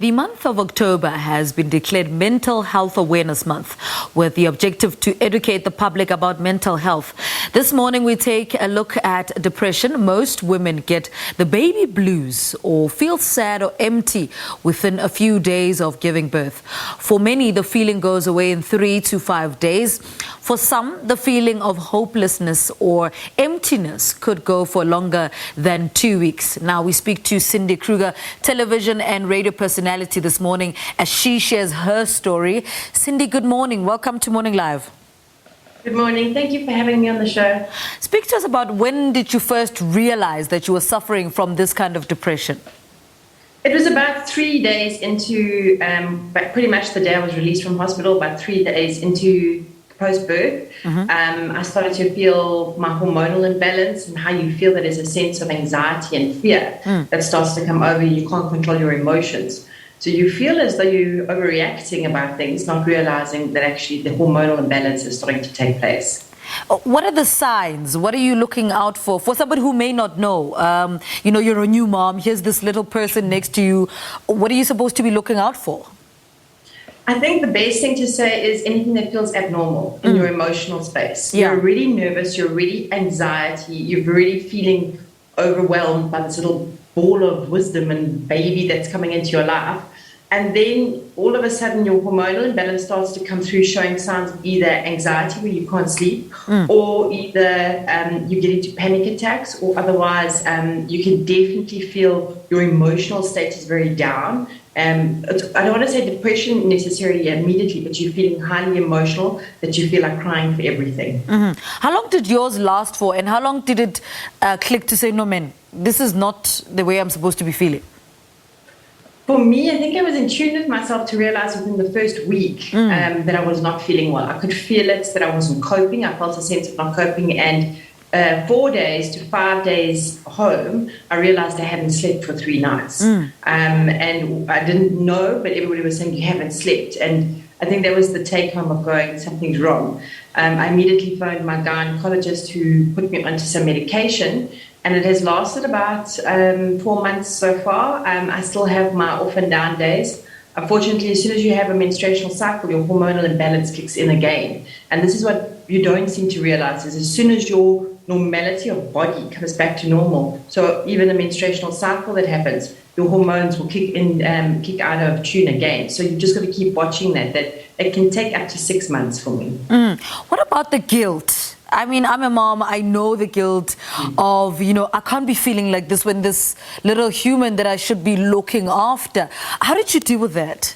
The month of October has been declared Mental Health Awareness Month, with the objective to educate the public about mental health. This morning we take a look at depression. Most women get the baby blues or feel sad or empty within a few days of giving birth. For many, the feeling goes away in 3 to 5 days. For some, the feeling of hopelessness or emptiness could go for longer than 2 weeks. Now we speak to Cindy Kruger, television and radio personality, this morning as she shares her story. Cindy, good morning. Welcome to Morning Live. Good morning. Thank you for having me on the show. Speak to us about when did you first realize that you were suffering from this kind of depression? It was about 3 days into, pretty much the day I was released from hospital, about 3 days into post-birth. I started to feel my hormonal imbalance and how you feel that there's a sense of anxiety and fear that starts to come over you. You can't control your emotions. So you feel as though you're overreacting about things, not realizing that actually the hormonal imbalance is starting to take place. What are the signs? What are you looking out for? For somebody who may not know, you're a new mom, here's this little person next to you. What are you supposed to be looking out for? I think the best thing to say is anything that feels abnormal in your emotional space. Yeah. You're really nervous, you're really anxiety, you're really feeling overwhelmed by this little ball of wisdom and baby that's coming into your life. And then all of a sudden your hormonal imbalance starts to come through, showing signs of either anxiety where you can't sleep, or either you get into panic attacks, or otherwise you can definitely feel your emotional state is very down. I don't want to say depression necessarily immediately, but you're feeling highly emotional, that you feel like crying for everything. How long did yours last for, and how long did it click to say, no, man, this is not the way I'm supposed to be feeling? For me, I think I was in tune with myself to realize within the first week that I was not feeling well. I could feel it, that I wasn't coping. I felt a sense of not coping, and 4 days to 5 days home, I realized I hadn't slept for 3 nights. And I didn't know, but everybody was saying, you haven't slept. And I think that was the take home of going, something's wrong. I immediately phoned my gynecologist, who put me onto some medication, and it has lasted about 4 months so far. I still have my off and down days. Unfortunately, as soon as you have a menstruational cycle, your hormonal imbalance kicks in again. And this is what you don't seem to realize, is as soon as your normality of body comes back to normal, so even a menstruational cycle that happens, your hormones will kick out of tune again. So you just got to keep watching that it can take up to 6 months for me. What about the guilt? I mean, I'm a mom. I know the guilt of, I can't be feeling like this when this little human that I should be looking after. How did you deal with that?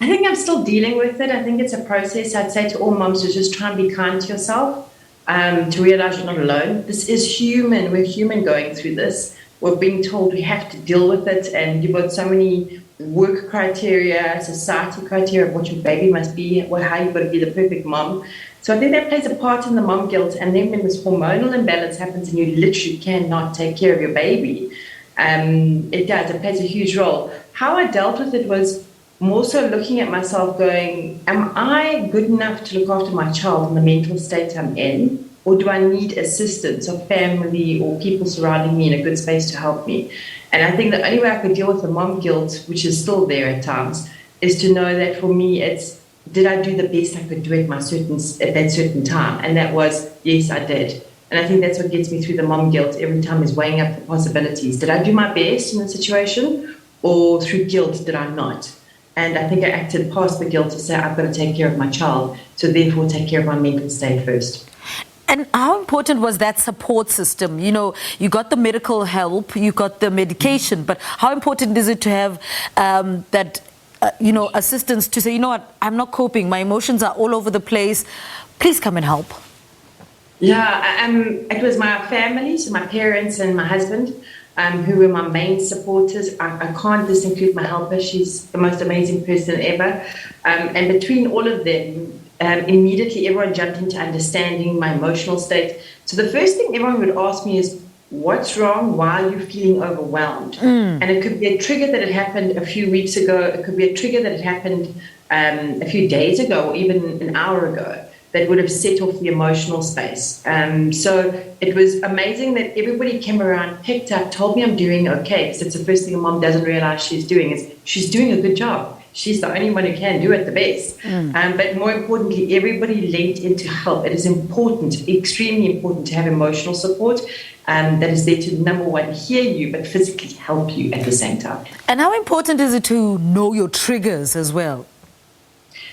I think I'm still dealing with it. I think it's a process. I'd say to all moms to just try and be kind to yourself, to realize you're not alone. This is human. We're human going through this. We're being told we have to deal with it, and you've got so many work criteria, society criteria of what your baby must be, how you've got to be the perfect mom. So I think that plays a part in the mom guilt. And then when this hormonal imbalance happens and you literally cannot take care of your baby, it plays a huge role. How I dealt with it was more so looking at myself going, am I good enough to look after my child in the mental state I'm in? Or do I need assistance of family or people surrounding me in a good space to help me? And I think the only way I could deal with the mom guilt, which is still there at times, is to know that for me it's, did I do the best I could do at that certain time? And that was, yes, I did. And I think that's what gets me through the mom guilt every time, is weighing up the possibilities. Did I do my best in the situation, or through guilt did I not? And I think I acted past the guilt to say, I've got to take care of my child, so therefore take care of my mental state first. And how important was that support system? You got the medical help, you got the medication, but how important is it to have that assistance to say, you know what, I'm not coping, my emotions are all over the place, please come and help? Yeah, it was my family, so my parents and my husband, who were my main supporters. I can't just include my helper. She's the most amazing person ever. And between all of them, immediately everyone jumped into understanding my emotional state. So the first thing everyone would ask me is, what's wrong? Why are you feeling overwhelmed? And it could be a trigger that had happened a few weeks ago. It could be a trigger that had happened a few days ago, or even an hour ago. that would have set off the emotional space. So it was amazing that everybody came around, picked up, told me I'm doing okay, because it's the first thing a mom doesn't realize she's doing is she's doing a good job. She's the only one who can do it the best. But more importantly, everybody lent in to help. It is important, extremely important, to have emotional support that is there to, number one, hear you, but physically help you at the same time. And how important is it to know your triggers as well?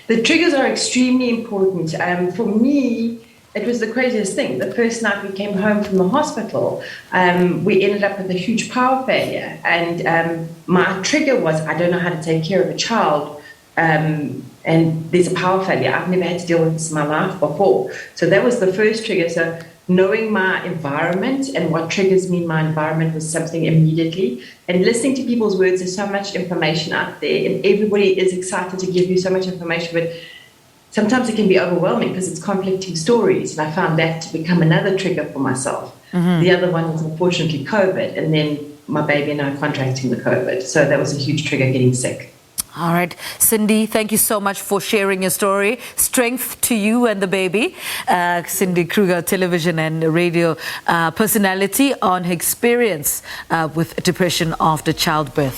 The triggers are extremely important. For me, it was the craziest thing. The first night we came home from the hospital, we ended up with a huge power failure. And my trigger was, I don't know how to take care of a child. And there's a power failure. I've never had to deal with this in my life before. So that was the first trigger. So knowing my environment and what triggers me in my environment was something immediately. And listening to people's words, there's so much information out there, and everybody is excited to give you so much information, but sometimes it can be overwhelming because it's conflicting stories. And I found that to become another trigger for myself. The other one was unfortunately COVID, and then my baby and I contracting the COVID. So that was a huge trigger, getting sick. All right, Cindy, thank you so much for sharing your story. Strength to you and the baby. Cindy Kruger, television and radio personality, on her experience with depression after childbirth.